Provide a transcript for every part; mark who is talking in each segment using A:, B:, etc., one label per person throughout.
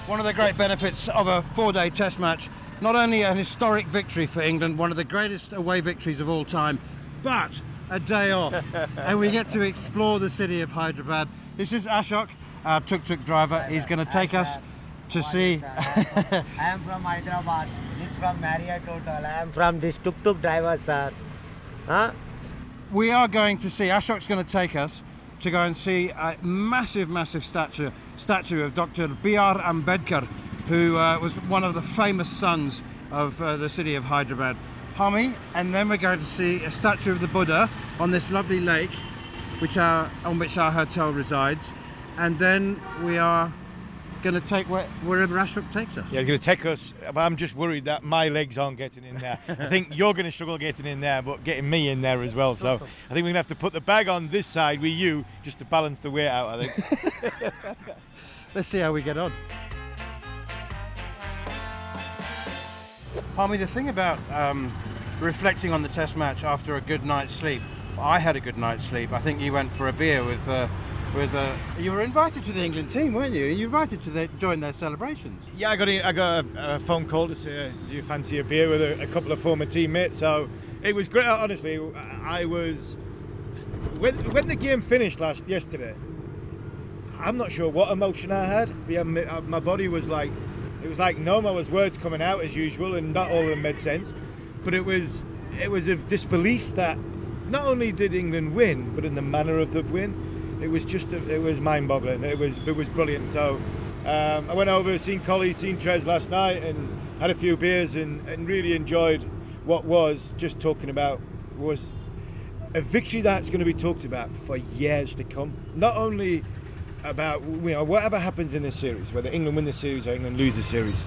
A: One of the great benefits of a 4-day test match, not only an historic victory for England, one of the greatest away victories of all time, but a day off. And we get to explore the city of Hyderabad. This is Ashok, our tuk-tuk driver. He's going to take us to see...
B: I am from Hyderabad. This from Marriott Hotel. I am from this tuk-tuk driver, sir. Huh?
A: We are going to see, Ashok's going to take us to go and see a massive statue of Dr. B.R. Ambedkar, who was one of the famous sons of the city of Hyderabad. Hami, and then we're going to see a statue of the Buddha on this lovely lake on which our hotel resides, and then we are going to take wherever Ashok takes us.
C: Yeah, going to take us, but I'm just worried that my legs aren't getting in there. I think you're going to struggle getting in there, but getting me in there as well. So I think we're going to have to put the bag on this side with you just to balance the weight out, I think.
A: Let's see how we get on. Harmy, the thing about reflecting on the test match after a good night's sleep, I had a good night's sleep. I think you went for a beer with you were invited to the England team, weren't you? You were invited to join their celebrations.
C: Yeah, I got a phone call to say, do you fancy a beer with a couple of former teammates? So it was great. Honestly, I was when the game finished yesterday. I'm not sure what emotion I had. Yeah, my body was like, it was like numb. I was words coming out as usual, and not all of them made sense. But it was of disbelief that not only did England win, but in the manner of the win. It was mind-boggling. It was brilliant. So I went over, seen Collie, seen Trez last night, and had a few beers and really enjoyed what was just talking about was a victory that's going to be talked about for years to come. Not only about whatever happens in this series, whether England win the series or England lose the series.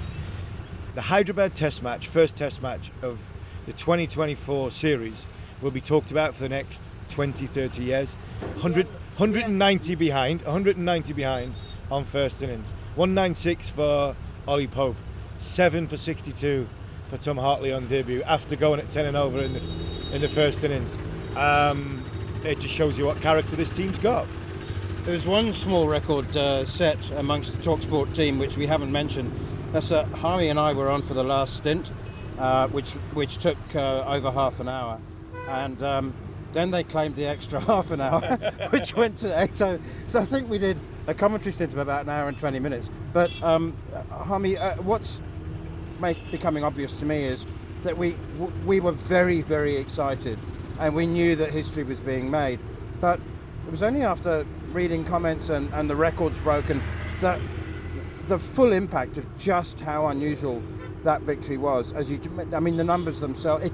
C: The Hyderabad Test match, first Test match of the 2024 series, will be talked about for the next 20, 30 years. 190 behind on first innings. 196 for Ollie Pope, 7 for 62 for Tom Hartley on debut after going at 10 and over in the first innings. It just shows you what character this team's got.
A: There's one small record set amongst the talkSPORT team which we haven't mentioned. That's Harmy and I were on for the last stint, which took over half an hour, and then they claimed the extra half an hour, which went to 8. So I think we did a commentary stint of about an hour and 20 minutes. But Harmy, what's becoming obvious to me is that we were very, very excited, and we knew that history was being made. But it was only after reading comments and the records broken that the full impact of just how unusual that victory was. The numbers themselves,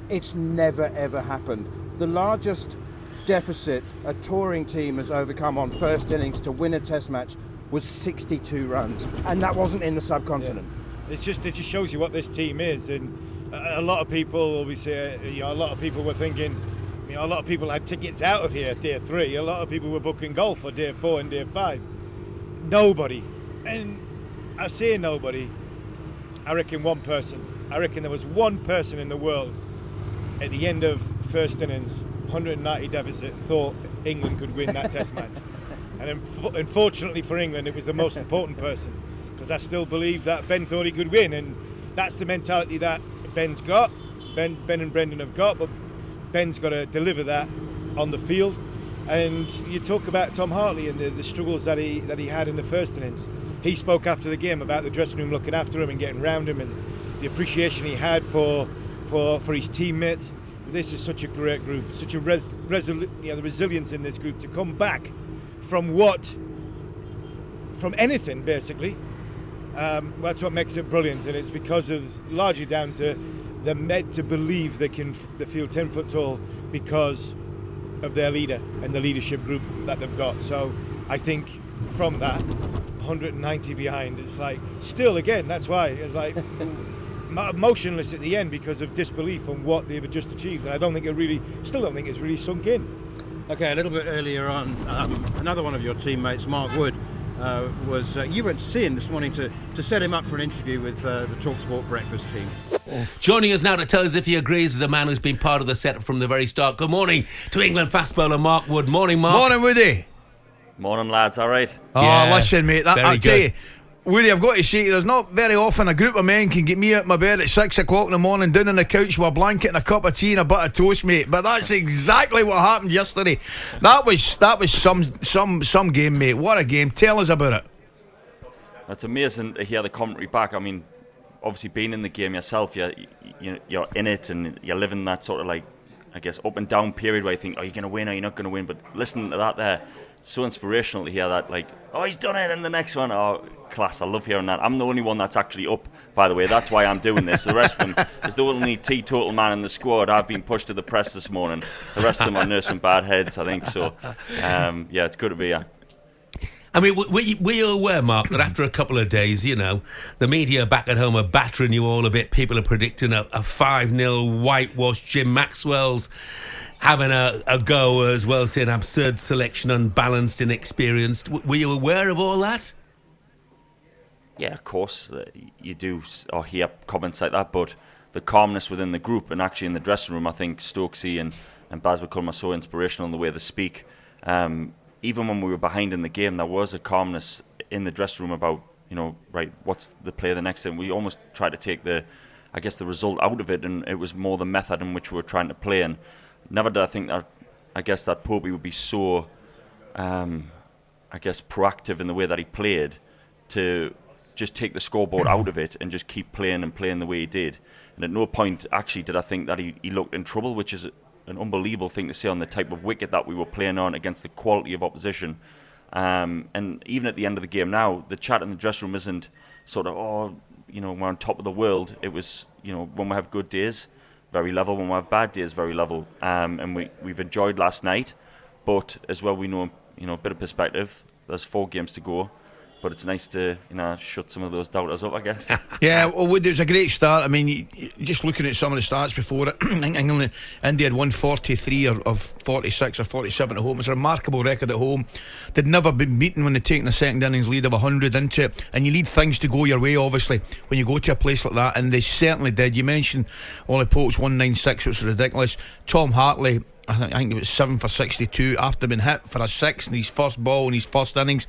A: it's never ever happened. The largest deficit a touring team has overcome on first innings to win a test match was 62 runs, and that wasn't in the subcontinent.
C: Yeah. It just shows you what this team is, and a lot of people, obviously, a lot of people were thinking, a lot of people had tickets out of here day 3. A lot of people were booking golf for day 4 and day 5. Nobody, and I say nobody, I reckon one person. I reckon there was one person in the world at the end of first innings, 190 deficit, thought England could win that test match. And unfortunately for England, it was the most important person, because I still believe that Ben thought he could win, and that's the mentality that Ben's got. Ben and Brendan have got, but Ben's got to deliver that on the field. And you talk about Tom Hartley and the struggles that he had in the first innings. He spoke after the game about the dressing room looking after him and getting round him, and the appreciation he had for his teammates. This is such a great group, such a the resilience in this group to come back from anything basically. That's what makes it brilliant, and it's because of largely down to they're meant to believe they feel 10 foot tall because of their leader and the leadership group that they've got. So I think from that 190 behind, it's like still again, that's why it's like motionless at the end because of disbelief on what they've just achieved, and I don't think it's really sunk in.
A: Okay, a little bit earlier on, another one of your teammates, Mark Wood, you went to see him this morning to set him up for an interview with the talkSPORT breakfast team.
D: Joining us now to tell us if he agrees is a man who's been part of the setup from the very start. Good morning to England fast bowler Mark Wood. Morning, Mark.
E: Morning, Woody.
F: Morning, lads. All right.
E: Oh,
D: Yeah,
E: listen, mate. I'll tell you, Woody, I've got to say, there's not very often a group of men can get me out of my bed at 6 o'clock in the morning, down on the couch with a blanket and a cup of tea and a bit of toast, mate. But that's exactly what happened yesterday. That was some game, mate. What a game! Tell us about it.
F: It's amazing to hear the commentary back. I mean, obviously being in the game yourself, you're in it and you're living that sort of like, I guess, up and down period where you think, are you going to win, are you not going to win? But listening to that there, it's so inspirational to hear that, like, oh, he's done it, and the next one, oh, class, I love hearing that. I'm the only one that's actually up, by the way. That's why I'm doing this. The rest of them is the only teetotal man in the squad. I've been pushed to the press this morning. The rest of them are nursing bad heads, I think. So, yeah, it's good to be here.
D: I mean, were you aware, Mark, that after a couple of days, the media back at home are battering you all a bit. People are predicting a 5-0 whitewash. Jim Maxwell's having a go as well, saying absurd selection, unbalanced, inexperienced. Were you aware of all that?
F: Yeah, of course, you do or hear comments like that, but the calmness within the group and actually in the dressing room, I think Stokesy and Baz McCullum are so inspirational in the way they speak. Even when we were behind in the game, there was a calmness in the dressing room about, right, what's the play the next thing. We almost tried to take the result out of it, and it was more the method in which we were trying to play. And never did I think that, that Popey would be so, proactive in the way that he played to just take the scoreboard out of it and just keep playing the way he did. And at no point actually did I think that he looked in trouble, which is an unbelievable thing to say on the type of wicket that we were playing on against the quality of opposition. And even at the end of the game now, the chat in the dressing room isn't sort of, we're on top of the world. It was, when we have good days, very level. When we have bad days, very level. And we've enjoyed last night. But as well, we know, a bit of perspective. There's 4 games to go. But it's nice to, shut some of those doubters up, I guess.
E: Yeah, well, it was a great start. I mean, just looking at some of the stats before it, England, India had won 43 of 46 or 47 at home. It's a remarkable record at home. They'd never been beaten when they'd taken a second innings lead of 100 into it. And you need things to go your way, obviously, when you go to a place like that. And they certainly did. You mentioned Ollie Pope's 196, which was ridiculous. Tom Hartley, I think it was 7 for 62 after being hit for a 6 in his first ball in his first innings.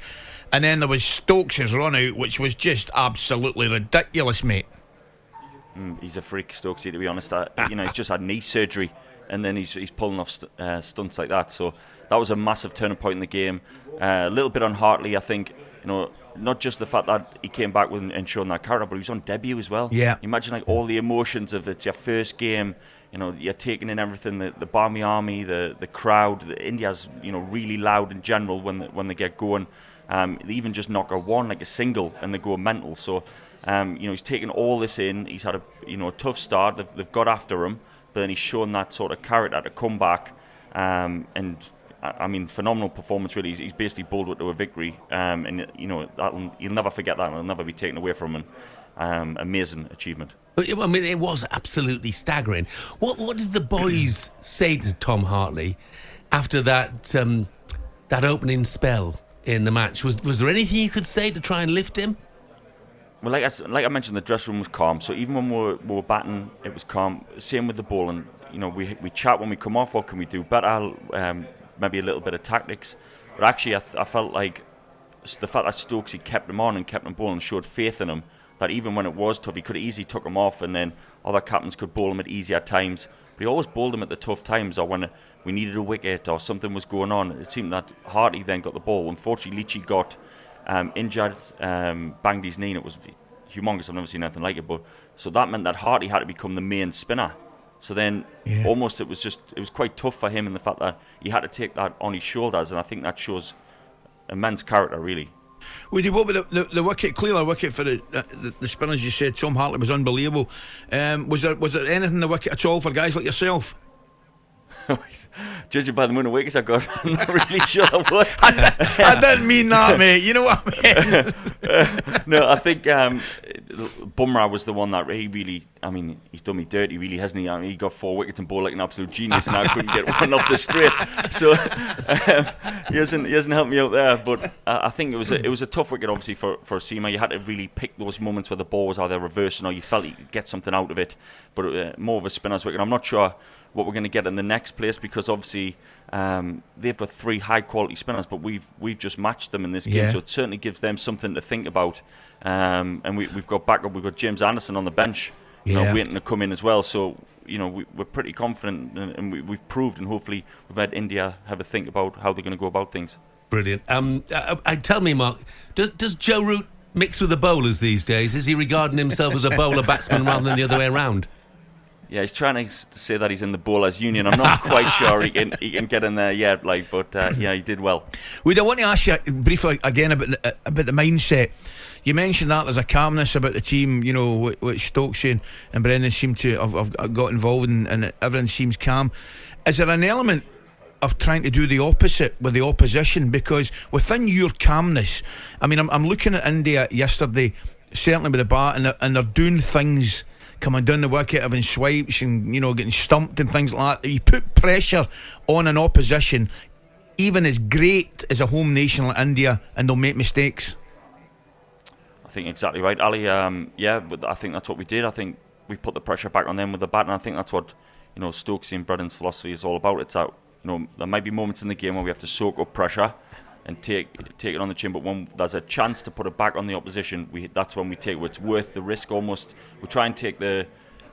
E: And then there was Stokes' run out, which was just absolutely ridiculous, mate.
F: He's a freak, Stokesy, to be honest. He's just had knee surgery, and then he's pulling off stunts like that. So that was a massive turning point in the game. A little bit on Hartley, I think. Not just the fact that he came back and shown that character, but he was on debut as well.
E: Yeah.
F: Imagine all the emotions of it's your first game. You're taking in everything, the Barmy Army, the crowd. India's really loud in general when they get going. They even just knock a one like a single and they go mental. So he's taken all this in. He's had a tough start. They've got after him, but then he's shown that sort of character to come back. And I mean, phenomenal performance really. He's basically bowled it to a victory. And you'll never forget that. It'll never be taken away from him. Amazing achievement.
D: I mean, it was absolutely staggering. What did the boys say to Tom Hartley after that opening spell in the match? Was there anything you could say to try and lift him?
F: Well, like I mentioned, the dressing room was calm. So even when we were batting, it was calm. Same with the bowling. We chat when we come off. What can we do better? Maybe a little bit of tactics. But actually, I felt like the fact that Stokesy kept him on and kept him bowling showed faith in him. That even when it was tough, he could have easily took him off, and then other captains could bowl him at easier times. But he always bowled him at the tough times, or when we needed a wicket or something was going on. It seemed that Hartley then got the ball. Unfortunately, Leachy got injured, banged his knee, and it was humongous. I've never seen anything like it. But so that meant that Hartley had to become the main spinner. So then, almost it was quite tough for him in the fact that he had to take that on his shoulders, and I think that shows immense character, really.
E: Would you what with the wicket, clearly a wicket for the spinners? You said Tom Hartley was unbelievable. Was there anything in the wicket at all for guys like yourself?
F: Judging by the amount of wickets I got, I'm not really sure I was.
E: I didn't mean that, mate. You know what I mean?
F: No, I think Bumrah was the one that he really, I mean, he's done me dirty, really, hasn't he? I mean, he got 4 wickets and bowled like an absolute genius, and I couldn't get one off the straight. So he hasn't helped me out there. But I think it was a tough wicket, obviously, for Seema. You had to really pick those moments where the ball was either reversing or you felt you could get something out of it. But more of a spinner's wicket. I'm not sure what we're going to get in the next place, because obviously They've got 3 high-quality spinners, but we've just matched them in this game, so it certainly gives them something to think about. And we've got backup. We've got James Anderson on the bench, waiting to come in as well. So we're pretty confident, and we've proved, and hopefully we've had India have a think about how they're going to go about things.
D: Brilliant. Tell me, Mark, does Joe Root mix with the bowlers these days? Is he regarding himself as a bowler batsman rather than the other way around?
F: Yeah, he's trying to say that he's in the bowlers' union. I'm not quite sure he can get in there yet, but he did well.
E: I want to ask you briefly again about the mindset. You mentioned that there's a calmness about the team, which Stokes and Brendan seem to have got involved in, and everyone seems calm. Is there an element of trying to do the opposite with the opposition? Because within your calmness, I mean, I'm looking at India yesterday, certainly with the bat, and they're doing things, coming down the wicket, having swipes and getting stumped and things like that. You put pressure on an opposition, even as great as a home nation like India, and they'll make mistakes.
F: I think exactly right, Ali. But I think that's what we did. I think we put the pressure back on them with the bat, and I think that's what Stokes and Brendan's philosophy is all about. It's out. There might be moments in the game where we have to soak up pressure and take it on the chin, but when there's a chance to put it back on the opposition, that's when we take it. It's worth the risk almost. We try and take the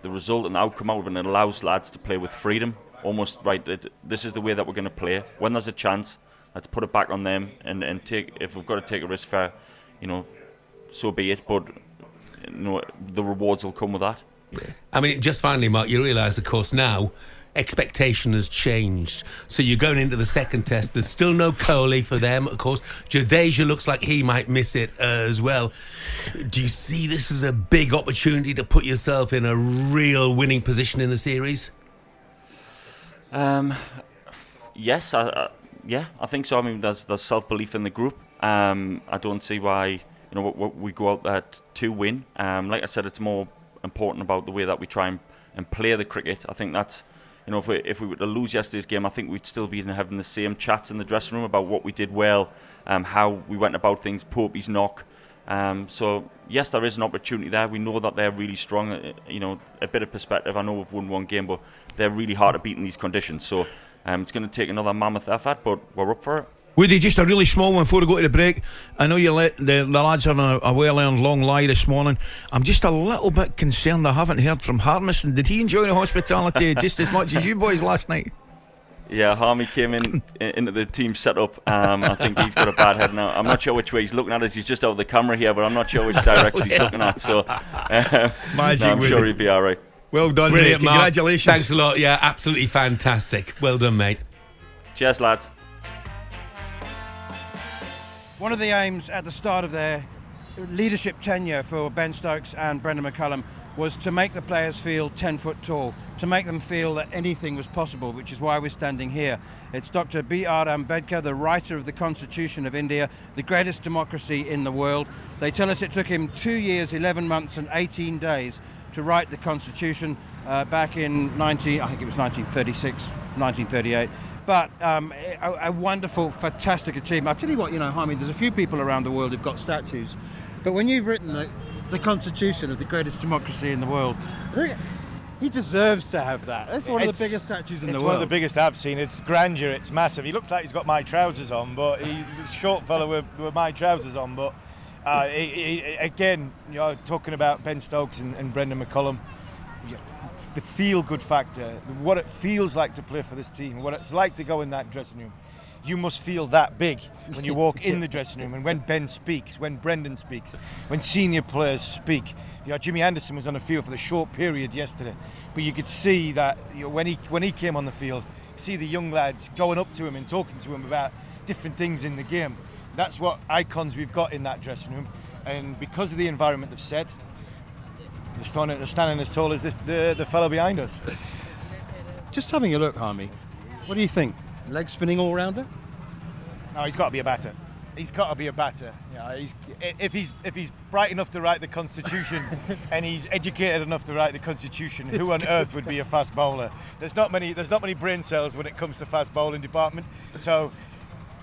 F: result and the outcome out of it, and it allows lads to play with freedom. Almost right. This is the way that we're going to play. When there's a chance, let's put it back on them and take. If we've got to take a risk, fair, so be it. But the rewards will come with that.
D: Yeah. I mean, just finally, Mark, you realise, of course, now expectation has changed. So you're going into the second test. There's still no Kohli for them, of course. Jadeja looks like he might miss it as well. Do you see this as a big opportunity to put yourself in a real winning position in the series?
F: Yes, I think so. I mean, there's self-belief in the group. I don't see why we go out there to win. Like I said, it's more important about the way that we try and play the cricket. I think that's, if we were to lose yesterday's game, I think we'd still be having the same chats in the dressing room about what we did well, how we went about things, Popey's knock. So yes, there is an opportunity there. We know that they're really strong. A bit of perspective, I know we've won one game, but they're really hard to beat in these conditions. So it's going to take another mammoth effort, but we're up for it.
E: Woody, just a really small one before we go to the break. I know you let the lads have a well-earned long lie this morning. I'm just a little bit concerned I haven't heard from Harmison. Did he enjoy the hospitality just as much as you boys last night?
F: Yeah, Harmy came into the team setup. I think he's got a bad head now. I'm not sure which way he's looking at us. He's just out of the camera here, but I'm not sure which direction he's looking at. So I'm sure he'll be all right.
E: Well done,
D: brilliant,
E: mate. Congratulations.
D: Mark. Thanks a lot. Yeah, absolutely fantastic. Well done, mate.
F: Cheers, lads.
A: One of the aims at the start of their leadership tenure for Ben Stokes and Brendan McCullum was to make the players feel 10 foot tall, to make them feel that anything was possible, which is why we're standing here. It's Dr. B.R. Ambedkar, the writer of the Constitution of India, the greatest democracy in the world. They tell us it took him 2 years, 11 months and 18 days to write the Constitution back in 1936, 1938. But a wonderful, fantastic achievement. I'll tell you what, Harmy, there's a few people around the world who've got statues, but when you've written the Constitution of the greatest democracy in the world, he deserves to have that. That's one of the biggest statues in the world.
C: It's one of the biggest I've seen. It's grandeur, it's massive. He looks like he's got my trousers on, but he's a short fellow with my trousers on. But again, talking about Ben Stokes and Brendan McCullum, the feel-good factor, what it feels like to play for this team, what it's like to go in that dressing room. You must feel that big when you walk in the dressing room, and when Ben speaks, when Brendan speaks, when senior players speak. Jimmy Anderson was on the field for the short period yesterday, but you could see that when he came on the field, see the young lads going up to him and talking to him about different things in the game. That's what icons we've got in that dressing room, and because of the environment they've set, they're standing as tall as the fellow behind us.
A: Just having a look, Harmy, what do you think? Leg spinning all rounder?
C: No, he's got to be a batter. He's got to be a batter. If he's bright enough to write the Constitution and he's educated enough to write the Constitution, who on earth would be a fast bowler? There's not many brain cells when it comes to fast bowling department. So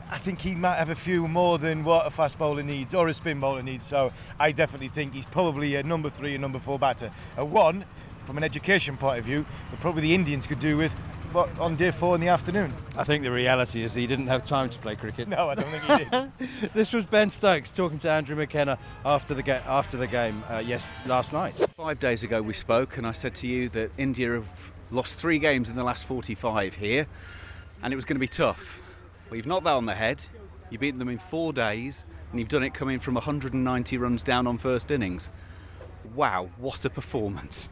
C: I think he might have a few more than what a fast bowler needs or a spin bowler needs. So I definitely think he's probably a number 3 and number 4 batter. A 1, from an education point of view, but probably the Indians could do with on day 4 in the afternoon?
A: I think the reality is he didn't have time to play cricket.
C: No, I don't think he did.
A: This was Ben Stokes talking to Andrew McKenna after the game last night.
G: 5 days ago we spoke, and I said to you that India have lost 3 games in the last 45 here, and it was going to be tough. Well, you've knocked that on the head. You've beaten them in 4 days, and you've done it coming from 190 runs down on first innings. Wow, what a performance.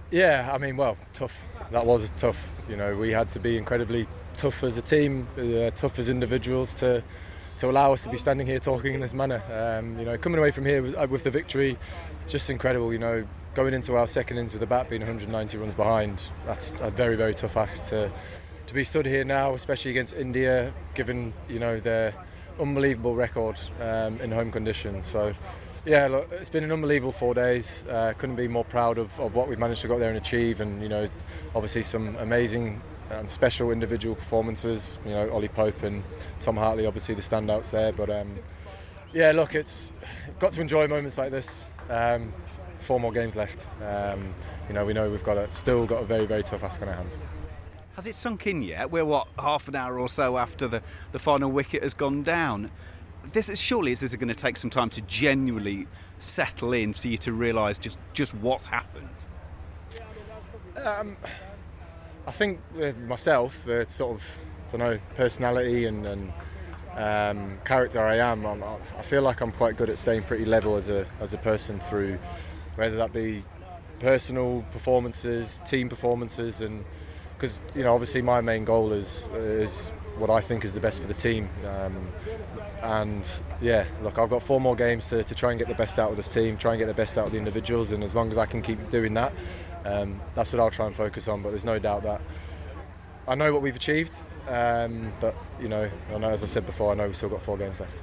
H: Yeah, I mean, well, tough. That was tough. You know, we had to be incredibly tough as a team, tough as individuals to allow us to be standing here talking in this manner. You know, coming away from here with the victory, just incredible. You know, going into our second innings with the bat being 190 runs behind, that's a very, very tough ask to be stood here now, especially against India, given, you know, their unbelievable record in home conditions. So, yeah, look, it's been an unbelievable 4 days. Couldn't be more proud of what we've managed to go there and achieve, and, you know, obviously some amazing and special individual performances. You know, Ollie Pope and Tom Hartley, obviously the standouts there. But yeah, look, it's got to enjoy moments like this. 4 more games left. You know, we know we've still got a very, very tough ask on our hands.
G: Has it sunk in yet? We're, half an hour or so after the final wicket has gone down. Surely this is going to take some time to genuinely settle in for you to realise just what's happened.
H: I think myself, the sort of, I don't know, personality and character I am, I feel like I'm quite good at staying pretty level as a person through, whether that be personal performances, team performances, and because, you know, obviously my main goal is what I think is the best for the team. And yeah, look, I've got 4 more games to try and get the best out of this team, try and get the best out of the individuals, and as long as I can keep doing that, that's what I'll try and focus on. But there's no doubt that I know what we've achieved, but, you know, as I said before, I know we've still got 4 games left.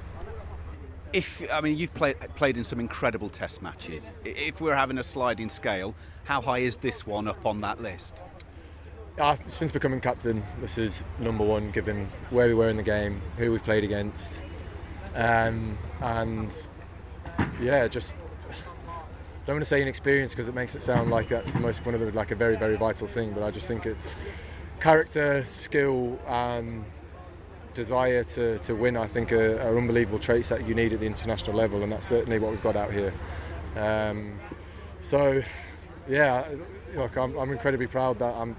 G: You've played in some incredible test matches. If we're having a sliding scale, how high is this one up on that list?
H: Since becoming captain, this is number 1, given where we were in the game, who we've played against, and yeah, just don't want to say inexperience because it makes it sound like that's one of the like a very, very vital thing. But I just think it's character, skill, and desire to win. I think are unbelievable traits that you need at the international level, and that's certainly what we've got out here. So yeah, look, I'm incredibly proud that I'm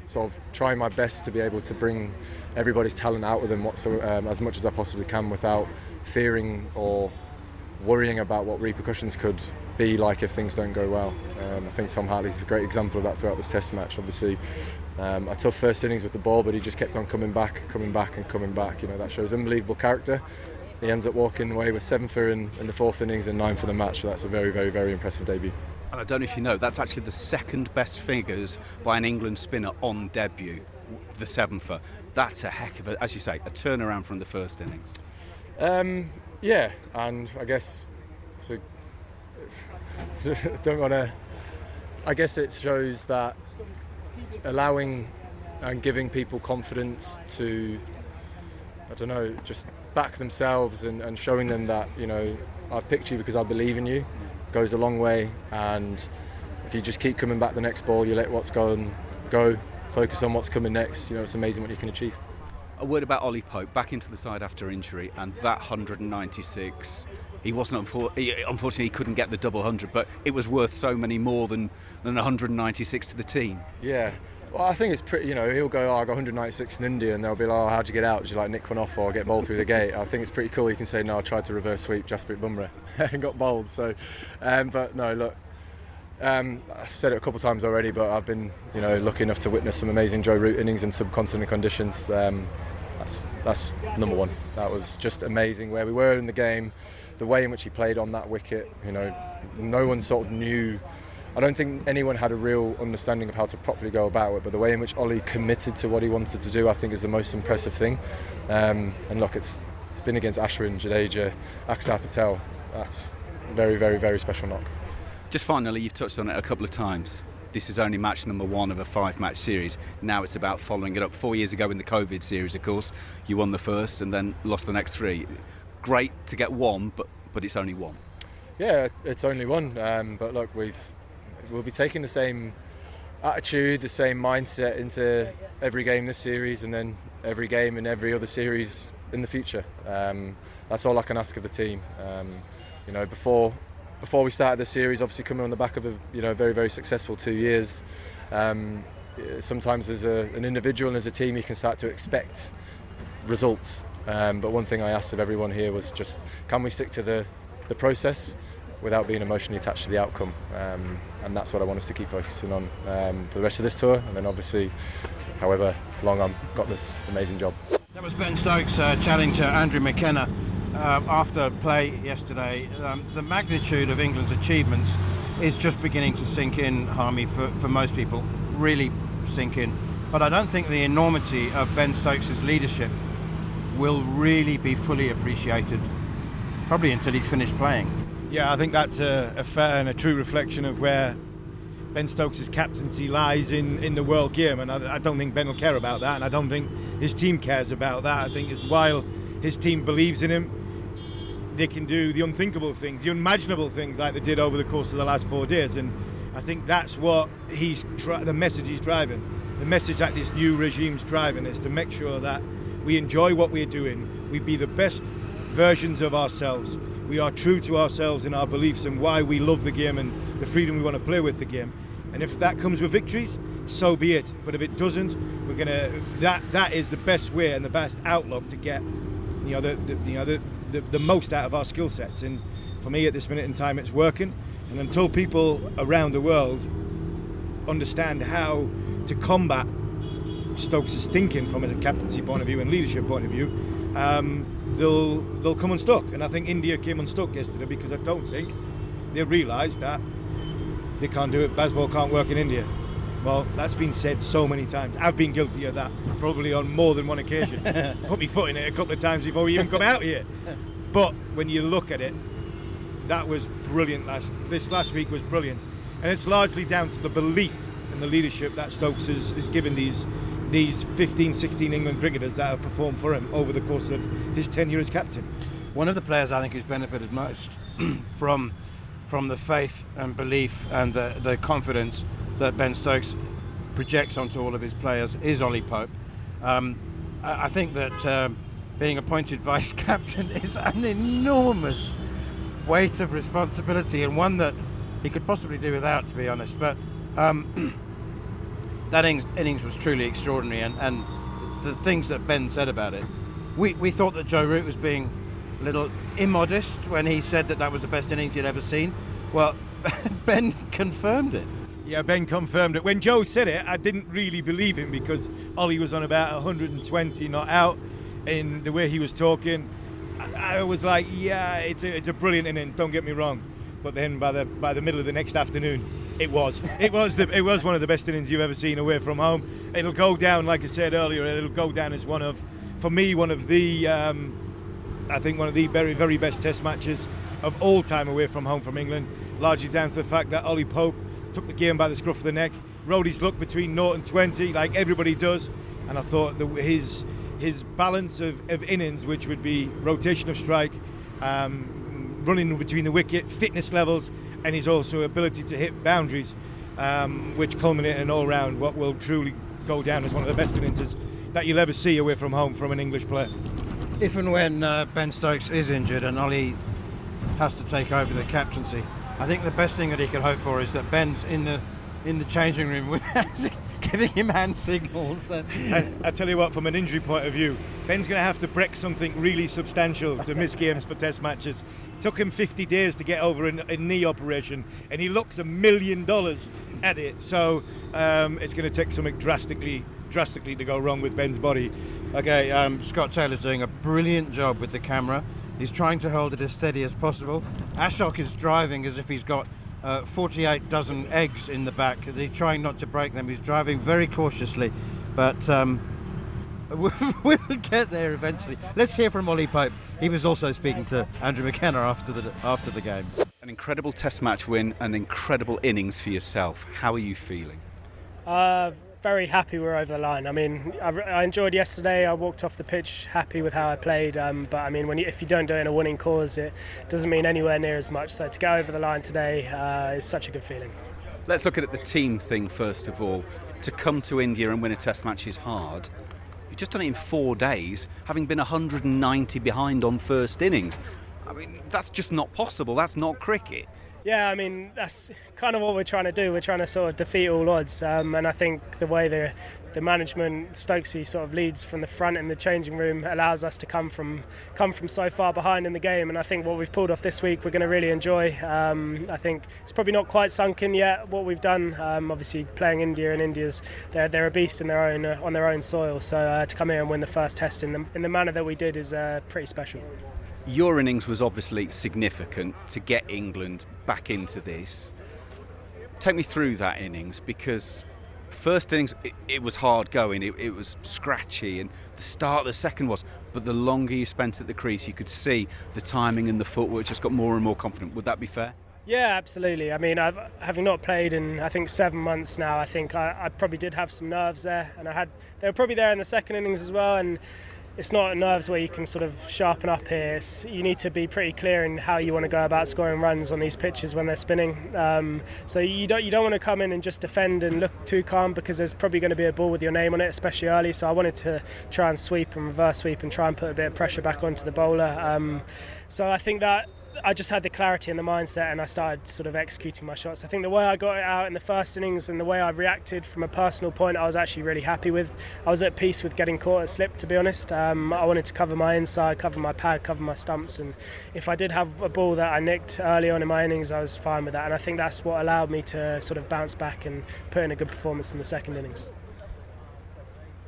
H: sort of trying my best to be able to bring everybody's talent out with them as much as I possibly can without fearing or worrying about what repercussions could be like if things don't go well. I think Tom Hartley's a great example of that throughout this test match. Obviously a tough first innings with the ball, but he just kept on coming back. You know, that shows unbelievable character. He ends up walking away with 7 for in the 4th innings and 9 for the match, so that's a very, very, very impressive debut.
G: And I don't know if you know, that's actually the 2nd best figures by an England spinner on debut, the 7 for. That's a heck of a, as you say, a turnaround from the first innings.
H: Yeah, and I guess don't want to. I guess it shows that allowing and giving people confidence to, I don't know, just back themselves and showing them that, you know, I've picked you because I believe in you, goes a long way. And if you just keep coming back the next ball, you let what's going go, focus on what's coming next, you know, it's amazing what you can achieve.
G: A word about Ollie Pope, back into the side after injury, and that 196, he wasn't, unfortunately he couldn't get the double 100, but it was worth so many more than 196 to the team.
H: Yeah, well, I think it's pretty, you know, he'll go, I got 196 in India, and they'll be like, oh, how'd you get out? Did you like nick one off or get bowled through the gate? I think it's pretty cool. You can say, no, I tried to reverse sweep Jasprit Bumrah and got bowled. So, but no, look, I've said it a couple of times already, but I've been, you know, lucky enough to witness some amazing Joe Root innings in subcontinent conditions. That's number 1. That was just amazing where we were in the game, the way in which he played on that wicket. You know, no one sort of knew. I don't think anyone had a real understanding of how to properly go about it, but the way in which Ollie committed to what he wanted to do, I think, is the most impressive thing. And look, it's been against Ashwin, Jadeja, Akshar Patel. That's very, very, very special knock.
G: Just finally, you've touched on it a couple of times. This is only match number 1 of a 5-match series. Now it's about following it up. 4 years ago in the COVID series, of course, you won the first and then lost the next 3. Great to get 1, but it's only 1.
H: Yeah, it's only 1. But look, we'll be taking the same attitude, the same mindset into every game this series, and then every game in every other series in the future. That's all I can ask of the team. Before we started the series, obviously coming on the back of a very, very successful 2 years, sometimes as an individual and as a team you can start to expect results. But one thing I asked of everyone here was just, can we stick to the process without being emotionally attached to the outcome? And that's what I want us to keep focusing on for the rest of this tour, and then obviously however long I've got this amazing job.
A: That was Ben Stokes chatting to Andrew McKenna after play yesterday. The magnitude of England's achievements is just beginning to sink in, Harmy, for most people, really sink in. But I don't think the enormity of Ben Stokes' leadership will really be fully appreciated, probably until he's finished playing.
C: Yeah, I think that's a fair and a true reflection of where Ben Stokes' captaincy lies in the world game, and I don't think Ben will care about that, and I don't think his team cares about that. I think it's while his team believes in him, they can do the unthinkable things, the unimaginable things like they did over the course of the last 4 days, and I think that's what the message he's driving. The message that this new regime's driving is to make sure that we enjoy what we're doing, we be the best versions of ourselves, we are true to ourselves in our beliefs and why we love the game and the freedom we want to play with the game. And if that comes with victories, so be it. But if it doesn't, we're gonna. That is the best way and the best outlook to get, the most out of our skill sets. And for me, at this minute in time, it's working. And until people around the world understand how to combat Stokes' thinking from a captaincy point of view and leadership point of view, they'll come unstuck. And I think India came unstuck yesterday because I don't think they realised that they can't do it. Baseball can't work in India. Well, that's been said so many times. I've been guilty of that, probably on more than one occasion. Put my foot in it a couple of times before we even come out here. But when you look at it, that was brilliant. This last week was brilliant. And it's largely down to the belief and the leadership that Stokes is given these 15, 16 England cricketers that have performed for him over the course of his tenure as captain.
A: One of the players I think who's benefited most from the faith and belief and the confidence that Ben Stokes projects onto all of his players is Ollie Pope. I think that being appointed vice captain is an enormous weight of responsibility, and one that he could possibly do without, to be honest. But that innings was truly extraordinary, and the things that Ben said about it, we thought that Joe Root was being a little immodest when he said that was the best innings he'd ever seen. Well, Ben confirmed it.
C: Yeah, Ben confirmed it. When Joe said it, I didn't really believe him because Ollie was on about 120 not out. In the way he was talking, I was like, yeah, it's a brilliant innings, don't get me wrong. But then by the middle of the next afternoon, it was one of the best innings you've ever seen away from home. It'll go down, like I said earlier, it'll go down as one of the very, very best Test matches of all time away from home from England, largely down to the fact that Ollie Pope took the game by the scruff of the neck, rode his luck between 0 and 20 like everybody does, and I thought that his balance of innings, which would be rotation of strike, running between the wicket, fitness levels, and his also ability to hit boundaries, which culminate in all round what will truly go down as one of the best innings that you'll ever see away from home from an English player.
A: If and when Ben Stokes is injured and Ollie has to take over the captaincy, I think the best thing that he could hope for is that Ben's in the changing room with giving him hand signals.
C: I tell you what, from an injury point of view, Ben's going to have to break something really substantial to miss games for Test matches. It took him 50 days to get over a knee operation, and he looks $1 million at it. So it's going to take something drastically to go wrong with Ben's body.
A: Okay, Scott Taylor's doing a brilliant job with the camera. He's trying to hold it as steady as possible. Ashok is driving as if he's got 48 dozen eggs in the back. He's trying not to break them. He's driving very cautiously, but we'll get there eventually. Let's hear from Ollie Pope. He was also speaking to Andrew McKenna after the game.
G: An incredible Test match win, an incredible innings for yourself. How are you feeling?
I: Very happy we're over the line. I mean, I enjoyed yesterday. I walked off the pitch happy with how I played. But I mean, if you don't do it in a winning cause, it doesn't mean anywhere near as much. So to go over the line today is such a good feeling.
G: Let's look at the team thing first of all. To come to India and win a test match is hard. You've just done it in 4 days, having been 190 behind on first innings. I mean, that's just not possible. That's not cricket.
I: Yeah, I mean, that's kind of what we're trying to do. We're trying to sort of defeat all odds. And I think the way the management, Stokesy, sort of leads from the front in the changing room allows us to come from so far behind in the game. And I think what we've pulled off this week, we're going to really enjoy. I think it's probably not quite sunk in yet what we've done. Obviously, playing India, and India's they're a beast in their own on their own soil. So to come here and win the first test in the manner that we did is pretty special.
G: Your innings was obviously significant to get England back into this. Take me through that innings, because first innings it was hard going, it was scratchy, and the start of the second was, but the longer you spent at the crease you could see the timing and the footwork just got more and more confident. Would that be fair?
I: Yeah, absolutely. I mean, having not played in I think 7 months now, I think I probably did have some nerves there, and they were probably there in the second innings as well. And it's not nerves where you can sort of sharpen up here. You need to be pretty clear in how you want to go about scoring runs on these pitches when they're spinning. So you don't want to come in and just defend and look too calm, because there's probably going to be a ball with your name on it, especially early. So I wanted to try and sweep and reverse sweep and try and put a bit of pressure back onto the bowler. So I think that I just had the clarity and the mindset, and I started sort of executing my shots. I think the way I got it out in the first innings and the way I reacted from a personal point, I was actually really happy with. I was at peace with getting caught at slip, to be honest. I wanted to cover my inside, cover my pad, cover my stumps, and if I did have a ball that I nicked early on in my innings, I was fine with that. And I think that's what allowed me to sort of bounce back and put in a good performance in the second innings.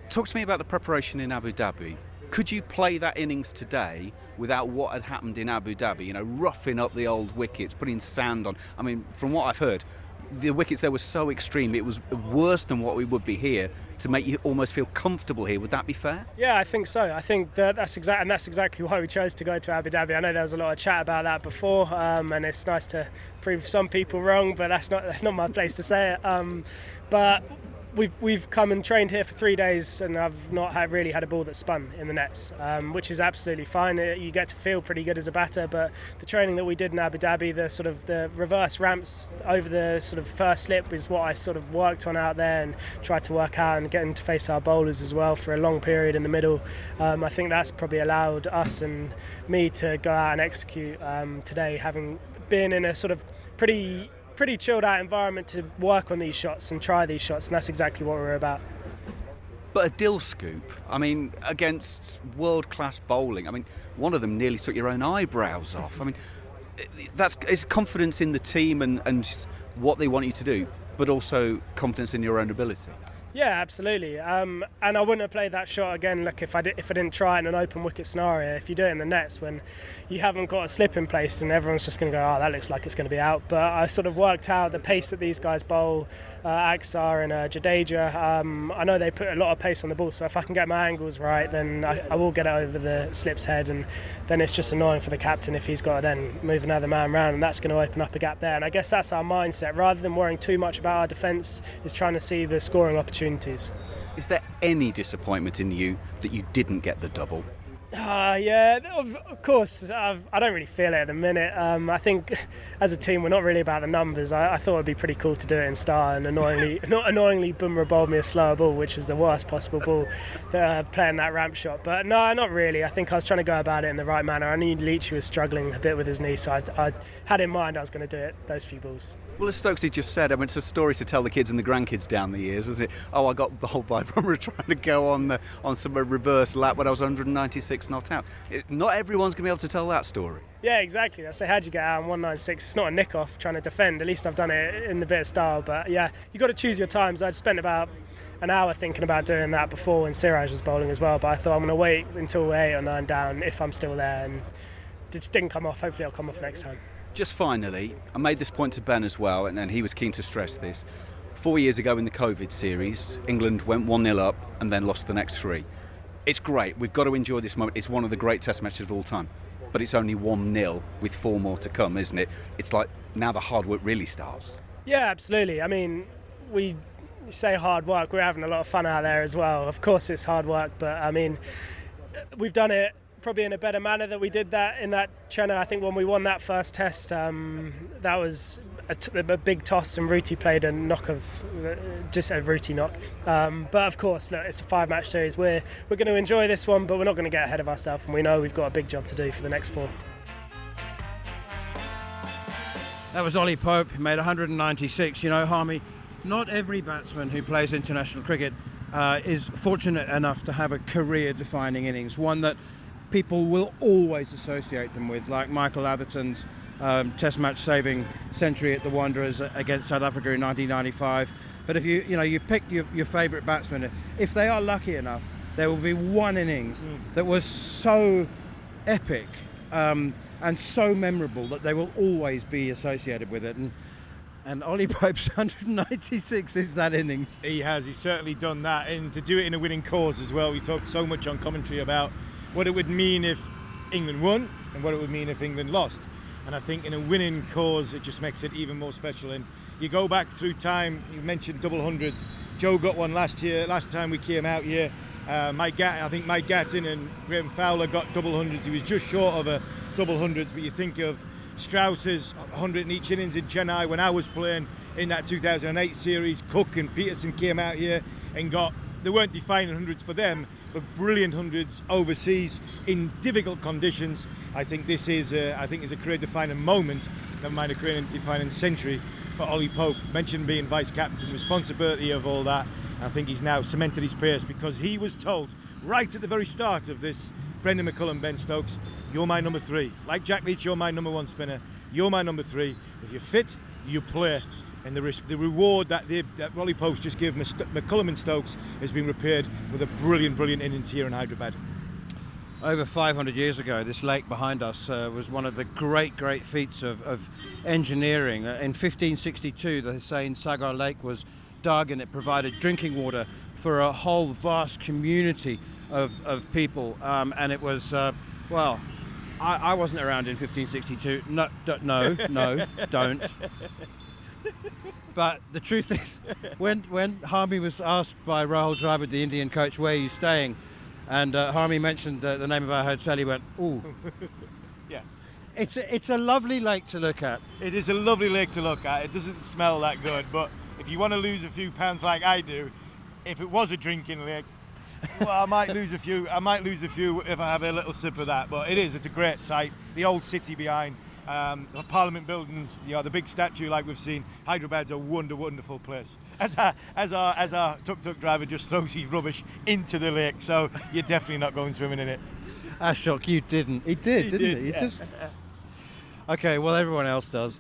G: Talk to me about the preparation in Abu Dhabi. Could you play that innings today without what had happened in Abu Dhabi? You know, roughing up the old wickets, putting sand on. I mean, from what I've heard, the wickets there were so extreme, it was worse than what we would be here, to make you almost feel comfortable here. Would that be fair?
I: Yeah, I think so. I think that's exactly why we chose to go to Abu Dhabi. I know there was a lot of chat about that before, and it's nice to prove some people wrong, but that's not my place to say it. But we've come and trained here for 3 days, and I've not really had a ball that spun in the nets, which is absolutely fine. You get to feel pretty good as a batter, but the training that we did in Abu Dhabi, the reverse ramps over the sort of first slip is what I sort of worked on out there and tried to work out, and getting to face our bowlers as well for a long period in the middle. I think that's probably allowed us and me to go out and execute today, having been in a sort of pretty chilled out environment to work on these shots and try these shots, and that's exactly what we're about.
G: But a dill scoop, I mean, against world-class bowling, I mean, one of them nearly took your own eyebrows off. I mean, it's confidence in the team and what they want you to do, but also confidence in your own ability.
I: Yeah, absolutely. And I wouldn't have played that shot again. Look, if I didn't try it in an open wicket scenario, if you do it in the nets when you haven't got a slip in place, and everyone's just going to go, oh, that looks like it's going to be out. But I sort of worked out the pace that these guys bowl, Aksar and Jadeja. I know they put a lot of pace on the ball, so if I can get my angles right, then I will get it over the slip's head, and then it's just annoying for the captain if he's got to then move another man round, and that's going to open up a gap there. And I guess that's our mindset. Rather than worrying too much about our defence, is trying to see the scoring opportunities.
G: Is there any disappointment in you that you didn't get the double?
I: Yeah, of course. I don't really feel it at the minute. I think as a team we're not really about the numbers. I thought it'd be pretty cool to do it in style, and annoyingly Bumrah bowled me a slower ball, which is the worst possible ball, playing that ramp shot. But no, not really. I think I was trying to go about it in the right manner. I knew Leach was struggling a bit with his knee, so I had in mind I was going to do it, those few balls.
G: Well, as Stokesy just said, I mean, it's a story to tell the kids and the grandkids down the years, wasn't it? Oh, I got bowled by Bumrah trying to go on some reverse lap when I was 196 not out. Not everyone's going to be able to tell that story.
I: Yeah, exactly. That's how'd you get out on 196? It's not a nick off trying to defend. At least I've done it in a bit of style. But yeah, you got to choose your times. I'd spent about an hour thinking about doing that before when Siraj was bowling as well. But I thought I'm going to wait until 8 or 9 down if I'm still there, and it just didn't come off. Hopefully it'll come off next time.
G: Just finally, I made this point to Ben as well, and he was keen to stress this. 4 years ago in the COVID series, England went 1-0 up and then lost the next 3. It's great. We've got to enjoy this moment. It's one of the great test matches of all time. But it's only 1-0 with 4 more to come, isn't it? It's like now the hard work really starts.
I: Yeah, absolutely. I mean, we say hard work. We're having a lot of fun out there as well. Of course it's hard work, but I mean, we've done it probably in a better manner that we did that in that Chennai. I think when we won that first test, that was a big toss, and Ruti played a knock of just a Ruti knock. But of course, look, it's a 5-match series. We're going to enjoy this one, but we're not going to get ahead of ourselves, and we know we've got a big job to do for the next 4.
A: That was Ollie Pope, who made 196. You know, Harmy, not every batsman who plays international cricket is fortunate enough to have a career-defining innings, one that people will always associate them with, like Michael Atherton's Test match saving century at the Wanderers against South Africa in 1995. But if you pick your favourite batsman, if they are lucky enough, there will be one innings that was so epic and so memorable that they will always be associated with it. And Ollie Pope's 196 is that innings.
C: He's certainly done that, and to do it in a winning cause as well. We talked so much on commentary about what it would mean if England won and what it would mean if England lost. And I think in a winning cause, it just makes it even more special. And you go back through time, you mentioned double hundreds. Joe got one last time we came out here. I think Mike Gatton and Graham Fowler got double hundreds. He was just short of a double hundreds, but you think of Strauss's 100 in each innings in Chennai when I was playing in that 2008 series. Cook and Peterson came out here and they weren't defining hundreds for them, but brilliant hundreds overseas in difficult conditions. I think this is a career-defining moment, never mind a career-defining century for Ollie Pope. Mentioned being vice-captain, responsibility of all that. I think he's now cemented his place because he was told right at the very start of this, Brendan McCullum, Ben Stokes, you're my number 3. Like Jack Leach, you're my number 1 spinner. You're my number 3. If you're fit, you play. And the reward that Ollie Pope's just given McCullum and Stokes has been repaid with a brilliant innings here in Hyderabad.
A: Over 500 years ago, this lake behind us was one of the great feats of engineering. In 1562, the Hussain Sagar Lake was dug, and it provided drinking water for a whole vast community of people. And it was, I wasn't around in 1562. No, don't. But the truth is, when Harmy was asked by Rahul Dravid, the Indian coach, where are you staying? And Harmy mentioned the name of our hotel, he went, ooh.
C: Yeah.
A: It's a lovely lake to look at.
C: It is a lovely lake to look at. It doesn't smell that good, but if you want to lose a few pounds like I do, if it was a drinking lake, well, I might lose a few if I have a little sip of that. But it's a great sight. The old city behind, the Parliament buildings, the big statue like we've seen. Hyderabad's a wonderful place. As our tuk-tuk driver just throws his rubbish into the lake, so you're definitely not going swimming in it.
A: Ashok, you didn't. He did, didn't he?
C: Yeah.
A: Okay, well, everyone else does.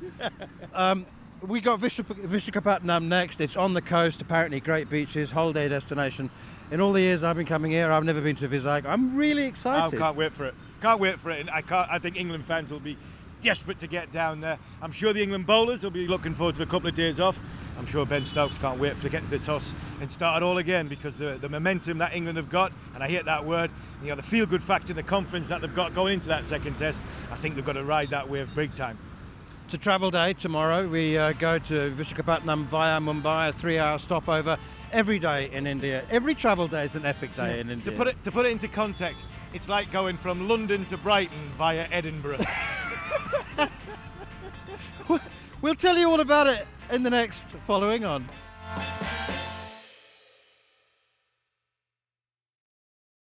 A: We got Visakhapatnam next. It's on the coast, apparently great beaches, holiday destination. In all the years I've been coming here, I've never been to Vizag. I'm really excited.
C: I can't wait for it. And I think England fans will be desperate to get down there. I'm sure the England bowlers will be looking forward to a couple of days off. I'm sure Ben Stokes can't wait to get to the toss and start it all again, because the momentum that England have got, and I hate that word, the feel-good factor, the confidence that they've got going into that second test, I think they've got to ride that wave big time.
A: It's a travel day tomorrow. We go to Visakhapatnam via Mumbai, a 3-hour stopover. Every day in India, every travel day is an epic day in India.
C: To put it into context, it's like going from London to Brighton via Edinburgh.
A: We'll tell you all about it in the next following on.